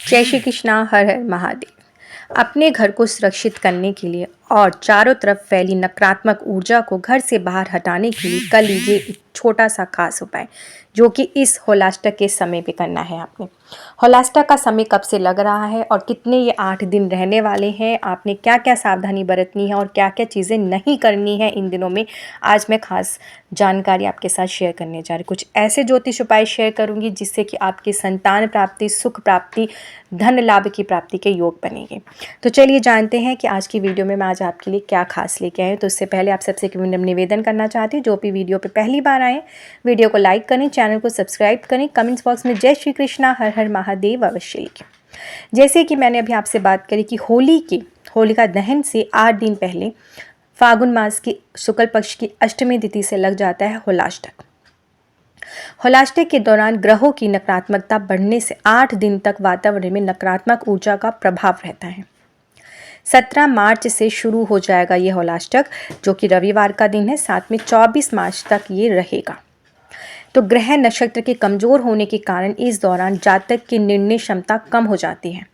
जय श्री कृष्णा। हर हर महादेव। अपने घर को सुरक्षित करने के लिए और चारों तरफ फैली नकारात्मक ऊर्जा को घर से बाहर हटाने के लिए कर लीजिए एक छोटा सा खास उपाय, जो कि इस होलाष्टक के समय पे करना है आपने। होलाष्टक का समय कब से लग रहा है और कितने ये 8 दिन रहने वाले हैं, आपने क्या क्या सावधानी बरतनी है और क्या क्या चीज़ें नहीं करनी है इन दिनों में, आज मैं खास जानकारी आपके साथ शेयर करने जा रही। कुछ ऐसे ज्योतिष उपाय शेयर करूंगी जिससे कि आपकी संतान प्राप्ति, सुख प्राप्ति, धन लाभ की प्राप्ति के योग बनेंगे। तो चलिए जानते हैं कि आज की वीडियो में मैं आज आपके लिए क्या खास लेके आए। तो उससे पहले आप सबसे एक निवेदन करना चाहती हूँ, जो भी वीडियो पे पहली बार आए वीडियो को लाइक करें, चैनल को सब्सक्राइब करें, कमेंट्स बॉक्स में जय श्री कृष्णा हर हर महादेव अवश्य लिखें। जैसे कि मैंने अभी आपसे बात करी कि होलिका दहन से 8 दिन पहले फागुन मास की शुक्ल पक्ष की अष्टमी तिथि से लग जाता है होलाष्टक। होलाष्टक के दौरान ग्रहों की नकारात्मकता बढ़ने से 8 दिन तक वातावरण में नकारात्मक ऊर्जा का प्रभाव रहता है। 17 मार्च से शुरू हो जाएगा ये होलाष्टक, जो कि रविवार का दिन है। साथ में 24 मार्च तक ये रहेगा। तो ग्रह नक्षत्र के कमजोर होने के कारण इस दौरान जातक की निर्णय क्षमता कम हो जाती है।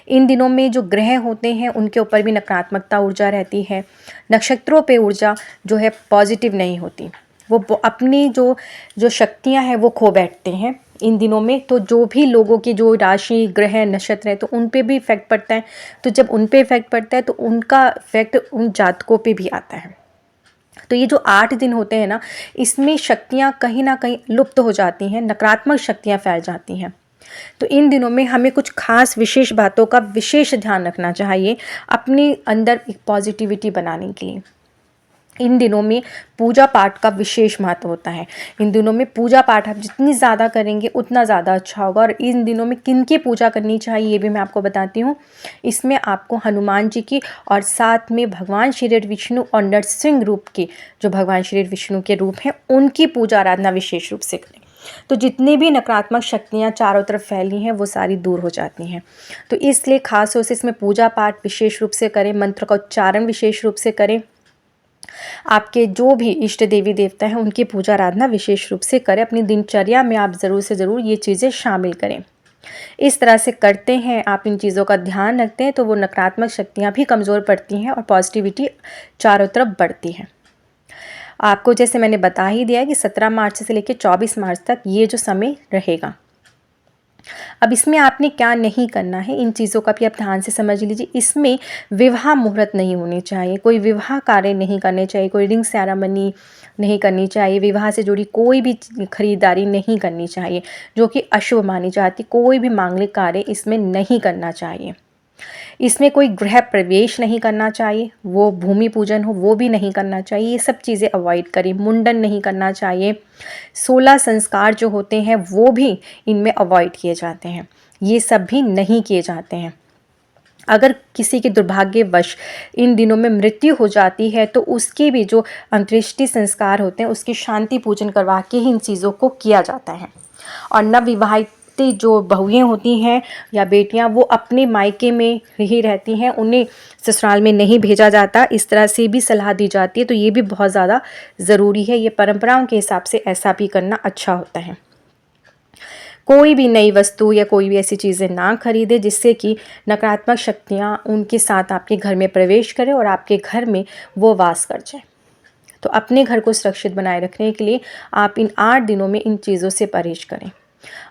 इन दिनों में जो ग्रह होते हैं उनके ऊपर भी नकारात्मकता ऊर्जा रहती है। नक्षत्रों पे ऊर्जा जो है पॉजिटिव नहीं होती, वो अपनी जो शक्तियां हैं वो खो बैठते हैं इन दिनों में। तो जो भी लोगों की जो राशि ग्रह नक्षत्र है तो उन पे भी इफेक्ट पड़ता है। तो जब उन पे इफेक्ट पड़ता है तो उनका इफेक्ट उन जातकों पे भी आता है। तो ये जो 8 दिन होते हैं ना, इसमें शक्तियाँ कहीं ना कहीं लुप्त हो जाती हैं, नकारात्मक शक्तियाँ फैल जाती हैं। तो इन दिनों में हमें कुछ खास विशेष बातों का विशेष ध्यान रखना चाहिए अपने अंदर एक पॉजिटिविटी बनाने के लिए। इन दिनों में पूजा पाठ का विशेष महत्व होता है। इन दिनों में पूजा पाठ आप जितनी ज़्यादा करेंगे उतना ज़्यादा अच्छा होगा। और इन दिनों में किन की पूजा करनी चाहिए ये भी मैं आपको बताती हूँ। इसमें आपको हनुमान जी की और साथ में भगवान श्री विष्णु और नरसिंह रूप के, जो भगवान श्री विष्णु के रूप हैं, उनकी पूजा आराधना विशेष रूप से करें। तो जितनी भी नकारात्मक शक्तियाँ चारों तरफ फैली हैं वो सारी दूर हो जाती हैं। तो इसलिए खास तौर से इसमें पूजा पाठ विशेष रूप से करें, मंत्र का उच्चारण विशेष रूप से करें। आपके जो भी इष्ट देवी देवता हैं उनकी पूजा आराधना विशेष रूप से करें। अपनी दिनचर्या में आप ज़रूर से ज़रूर ये चीज़ें शामिल करें। इस तरह से करते हैं आप, इन चीज़ों का ध्यान रखते हैं तो वो नकारात्मक शक्तियाँ भी कमज़ोर पड़ती हैं और पॉजिटिविटी चारों तरफ बढ़ती है। आपको जैसे मैंने बता ही दिया है कि 17 मार्च से लेकर 24 मार्च तक ये जो समय रहेगा। अब इसमें आपने क्या नहीं करना है, इन चीज़ों का भी आप ध्यान से समझ लीजिए। इसमें विवाह मुहूर्त नहीं होने चाहिए, कोई विवाह कार्य नहीं करने चाहिए, कोई रिंग सेरेमनी नहीं करनी चाहिए, विवाह से जुड़ी कोई भी खरीदारी नहीं करनी चाहिए जो कि अशुभ मानी जाती। कोई भी मांगलिक कार्य इसमें नहीं करना चाहिए। इसमें कोई गृह प्रवेश नहीं करना चाहिए, वो भूमि पूजन हो वो भी नहीं करना चाहिए। ये सब चीज़ें अवॉइड करें। मुंडन नहीं करना चाहिए। 16 संस्कार जो होते हैं वो भी इनमें अवॉइड किए जाते हैं, ये सब भी नहीं किए जाते हैं। अगर किसी के दुर्भाग्यवश इन दिनों में मृत्यु हो जाती है तो उसके भी जो अंत्येष्टि संस्कार होते हैं उसकी शांति पूजन करवा के ही इन चीज़ों को किया जाता है। और नवविवाहित जो बहुएँ होती हैं या बेटियां, वो अपने मायके में ही रहती हैं, उन्हें ससुराल में नहीं भेजा जाता, इस तरह से भी सलाह दी जाती है। तो ये भी बहुत ज़्यादा ज़रूरी है। ये परंपराओं के हिसाब से ऐसा भी करना अच्छा होता है। कोई भी नई वस्तु या कोई भी ऐसी चीज़ें ना खरीदे जिससे कि नकारात्मक शक्तियाँ उनके साथ आपके घर में प्रवेश करें और आपके घर में वो वास कर जाए। तो अपने घर को सुरक्षित बनाए रखने के लिए आप इन 8 दिनों में इन चीज़ों से परहेज करें।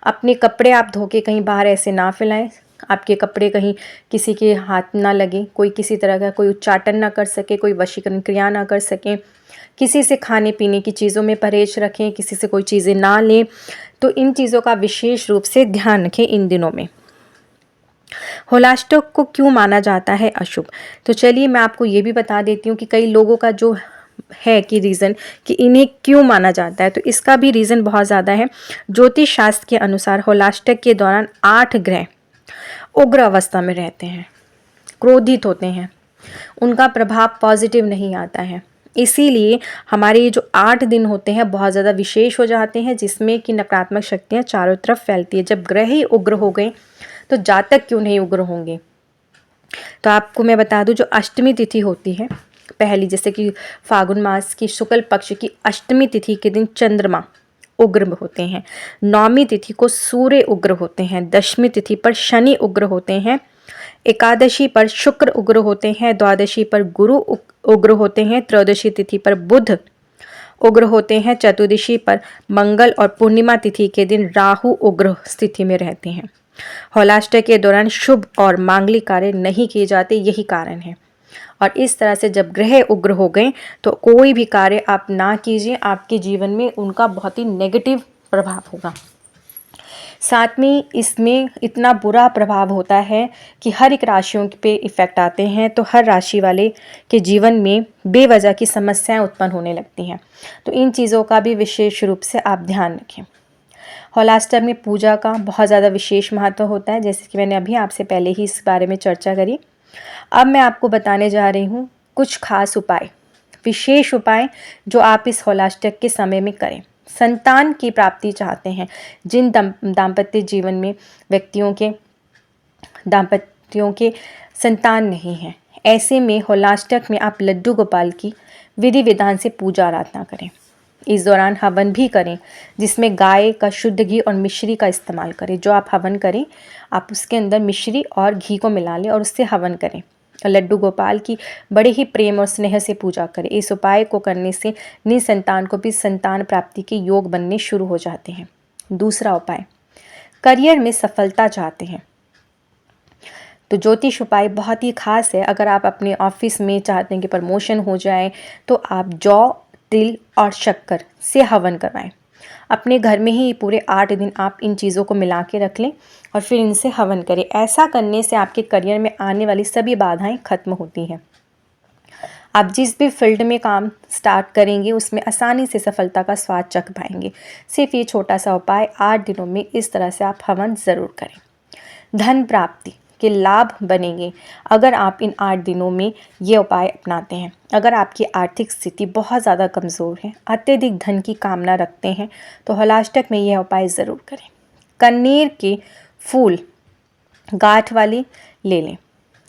अपने कपड़े आप धो के कहीं बाहर ऐसे ना फैलाएं। आपके कपड़े कहीं किसी के हाथ ना लगे, कोई किसी तरह का कोई उच्चाटन ना कर सके, कोई वशीकरण क्रिया ना कर सके। किसी से खाने पीने की चीज़ों में परहेज रखें, किसी से कोई चीज़ें ना लें। तो इन चीज़ों का विशेष रूप से ध्यान रखें इन दिनों में। होलाष्टक को क्यों माना जाता है अशुभ, तो चलिए मैं आपको ये भी बता देती हूँ कि कई लोगों का जो है कि रीज़न कि इन्हें क्यों माना जाता है, तो इसका भी रीज़न बहुत ज़्यादा है। ज्योतिष शास्त्र के अनुसार होलाष्टक के दौरान 8 ग्रह उग्र अवस्था में रहते हैं, क्रोधित होते हैं, उनका प्रभाव पॉजिटिव नहीं आता है। इसीलिए हमारे ये जो 8 दिन होते हैं बहुत ज़्यादा विशेष हो जाते हैं, जिसमें कि नकारात्मक शक्तियाँ चारों तरफ फैलती है। जब ग्रह ही उग्र हो गए तो जातक क्यों नहीं उग्र होंगे। तो आपको मैं बता दूं, जो अष्टमी तिथि होती है पहली, जैसे कि फागुन मास की शुक्ल पक्ष की अष्टमी तिथि के दिन चंद्रमा उग्र होते हैं। नौमी तिथि को सूर्य उग्र होते हैं। दशमी तिथि पर शनि उग्र होते हैं। एकादशी पर शुक्र उग्र होते हैं। द्वादशी पर गुरु उग्र होते हैं। त्रयोदशी तिथि पर बुध उग्र होते हैं। चतुर्दशी पर मंगल और पूर्णिमा तिथि के दिन राहु उग्र स्थिति में रहते हैं। हौलाष्टक के दौरान शुभ और मांगलिक कार्य नहीं किए जाते, यही कारण है। और इस तरह से जब ग्रह उग्र हो गए तो कोई भी कार्य आप ना कीजिए, आपके जीवन में उनका बहुत ही नेगेटिव प्रभाव होगा। साथ में इसमें इतना बुरा प्रभाव होता है कि हर एक राशियों पे इफ़ेक्ट आते हैं, तो हर राशि वाले के जीवन में बेवजह की समस्याएं उत्पन्न होने लगती हैं। तो इन चीज़ों का भी विशेष रूप से आप ध्यान रखें। हौलाष्टक में पूजा का बहुत ज़्यादा विशेष महत्व होता है, जैसे कि मैंने अभी आपसे पहले ही इस बारे में चर्चा करी। अब मैं आपको बताने जा रही हूँ कुछ खास उपाय, विशेष उपाय जो आप इस हौलाष्टक के समय में करें। संतान की प्राप्ति चाहते हैं, जिन दाम्पत्य जीवन में व्यक्तियों के दाम्पत्यों के संतान नहीं है, ऐसे में हौलाष्टक में आप लड्डू गोपाल की विधि विधान से पूजा आराधना करें। इस दौरान हवन भी करें, जिसमें गाय का शुद्ध घी और मिश्री का इस्तेमाल करें। जो आप हवन करें, आप उसके अंदर मिश्री और घी को मिला लें और उससे हवन करें। लड्डू गोपाल की बड़े ही प्रेम और स्नेह से पूजा करें। इस उपाय को करने से निसंतान को भी संतान प्राप्ति के योग बनने शुरू हो जाते हैं। दूसरा उपाय, करियर में सफलता चाहते हैं तो ज्योतिष उपाय बहुत ही खास है। अगर आप अपने ऑफिस में चाहते हैं कि प्रमोशन हो जाए, तो आप जौ, तिल और शक्कर से हवन करवाएं। अपने घर में ही पूरे 8 दिन आप इन चीज़ों को मिला के रख लें और फिर इनसे हवन करें। ऐसा करने से आपके करियर में आने वाली सभी बाधाएं खत्म होती हैं। आप जिस भी फील्ड में काम स्टार्ट करेंगे उसमें आसानी से सफलता का स्वाद चख पाएंगे। सिर्फ ये छोटा सा उपाय 8 दिनों में इस तरह से आप हवन ज़रूर करें। धन प्राप्ति के लाभ बनेंगे अगर आप इन 8 दिनों में ये उपाय अपनाते हैं। अगर आपकी आर्थिक स्थिति बहुत ज़्यादा कमज़ोर है, अत्यधिक धन की कामना रखते हैं, तो हौलाष्टक में यह उपाय ज़रूर करें। कनेर के फूल गांठ वाली ले लें।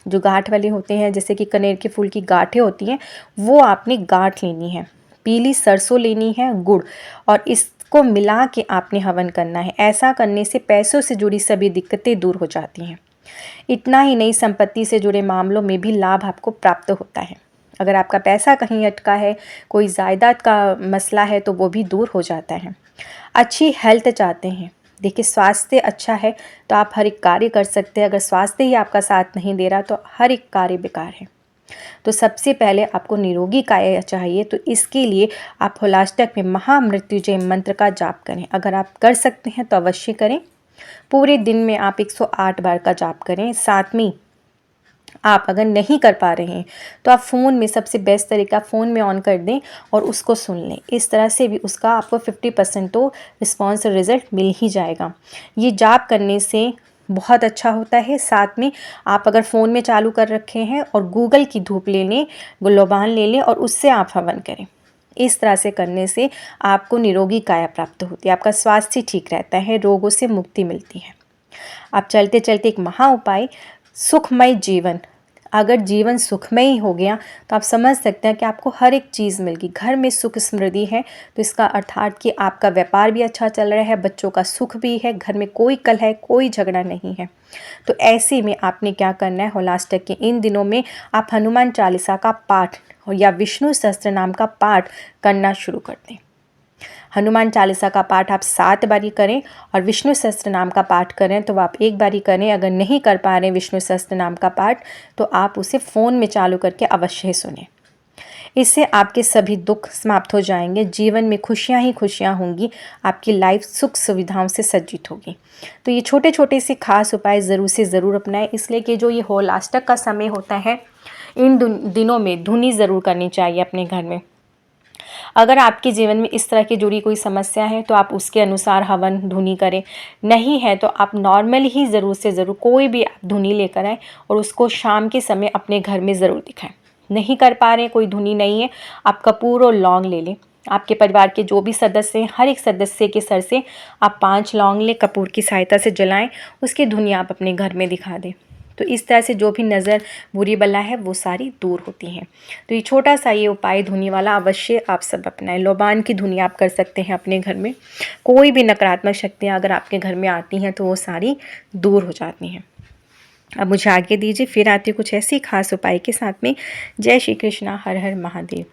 जो गांठ वाले होते हैं, जैसे कि कनेर के फूल की गांठें होती हैं, वो आपने गांठ लेनी है। पीली सरसों लेनी है, गुड़, और इसको मिला के आपने हवन करना है। ऐसा करने से पैसों से जुड़ी सभी दिक्कतें दूर हो जाती हैं। इतना ही नहीं, संपत्ति से जुड़े मामलों में भी लाभ आपको प्राप्त होता है। अगर आपका पैसा कहीं अटका है, कोई जायदाद का मसला है, तो वो भी दूर हो जाता है। अच्छी हेल्थ चाहते हैं, देखिए स्वास्थ्य अच्छा है तो आप हर एक कार्य कर सकते हैं। अगर स्वास्थ्य ही आपका साथ नहीं दे रहा तो हर एक कार्य बेकार है। तो सबसे पहले आपको निरोगी काया चाहिए, तो इसके लिए आप हौलाष्टक में महामृत्युंजय मंत्र का जाप करें। अगर आप कर सकते हैं तो अवश्य करें। पूरे दिन में आप 108 बार का जाप करें। साथ में आप अगर नहीं कर पा रहे हैं तो आप फ़ोन में, सबसे बेस्ट तरीका, फ़ोन में ऑन कर दें और उसको सुन लें। इस तरह से भी उसका आपको 50% तो रिस्पॉन्स रिज़ल्ट मिल ही जाएगा। ये जाप करने से बहुत अच्छा होता है। साथ में आप अगर फ़ोन में चालू कर रखे हैं और गूगल की धूप ले लें, गुलोबान ले लें और उससे आप हवन करें। इस तरह से करने से आपको निरोगी काया प्राप्त होती है, आपका स्वास्थ्य ठीक रहता है, रोगों से मुक्ति मिलती है। आप चलते चलते एक महा उपाय, सुखमय जीवन। अगर जीवन सुखमय हो गया तो आप समझ सकते हैं कि आपको हर एक चीज़ मिल गई। घर में सुख समृद्धि है तो इसका अर्थात कि आपका व्यापार भी अच्छा चल रहा है, बच्चों का सुख भी है, घर में कोई कलह है, कोई झगड़ा नहीं है। तो ऐसे में आपने क्या करना है, हौलाष्टक के इन दिनों में आप हनुमान चालीसा का पाठ या विष्णु सहस्त्र नाम का पाठ करना शुरू कर दें। हनुमान चालीसा का पाठ आप 7 बारी करें और विष्णु सहस्त्र नाम का पाठ करें तो आप 1 बारी करें। अगर नहीं कर पा रहे विष्णु सहस्त्र नाम का पाठ तो आप उसे फ़ोन में चालू करके अवश्य सुनें। इससे आपके सभी दुख समाप्त हो जाएंगे, जीवन में खुशियां ही खुशियां होंगी, आपकी लाइफ सुख सुविधाओं से सज्जित होगी। तो ये छोटे छोटे से खास उपाय ज़रूर से ज़रूर अपनाएं। इसलिए कि जो ये हौलाष्टक का समय होता है, इन दिनों में धुनी ज़रूर करनी चाहिए अपने घर में। अगर आपके जीवन में इस तरह की जुड़ी कोई समस्या है तो आप उसके अनुसार हवन धुनी करें। नहीं है तो आप नॉर्मल ही ज़रूर से ज़रूर कोई भी आप धुनी लेकर आएँ और उसको शाम के समय अपने घर में ज़रूर दिखाएं। नहीं कर पा रहे, कोई धुनी नहीं है, आप कपूर और लौंग ले लें। आपके परिवार के जो भी सदस्य हैं, हर एक सदस्य के सर से आप 5 लौंग लें, कपूर की सहायता से जलाएं, उसकी धुनी आप अपने घर में दिखा दें। तो इस तरह से जो भी नज़र बुरी बला है वो सारी दूर होती हैं। तो ये छोटा सा ये उपाय धुनी वाला अवश्य आप सब अपनाएं। लोबान की धुनी आप कर सकते हैं अपने घर में। कोई भी नकारात्मक शक्तियाँ अगर आपके घर में आती हैं तो वो सारी दूर हो जाती हैं। अब मुझे आगे दीजिए, फिर आती हूँ कुछ ऐसी खास उपाय के साथ में। जय श्री कृष्णा, हर हर महादेव।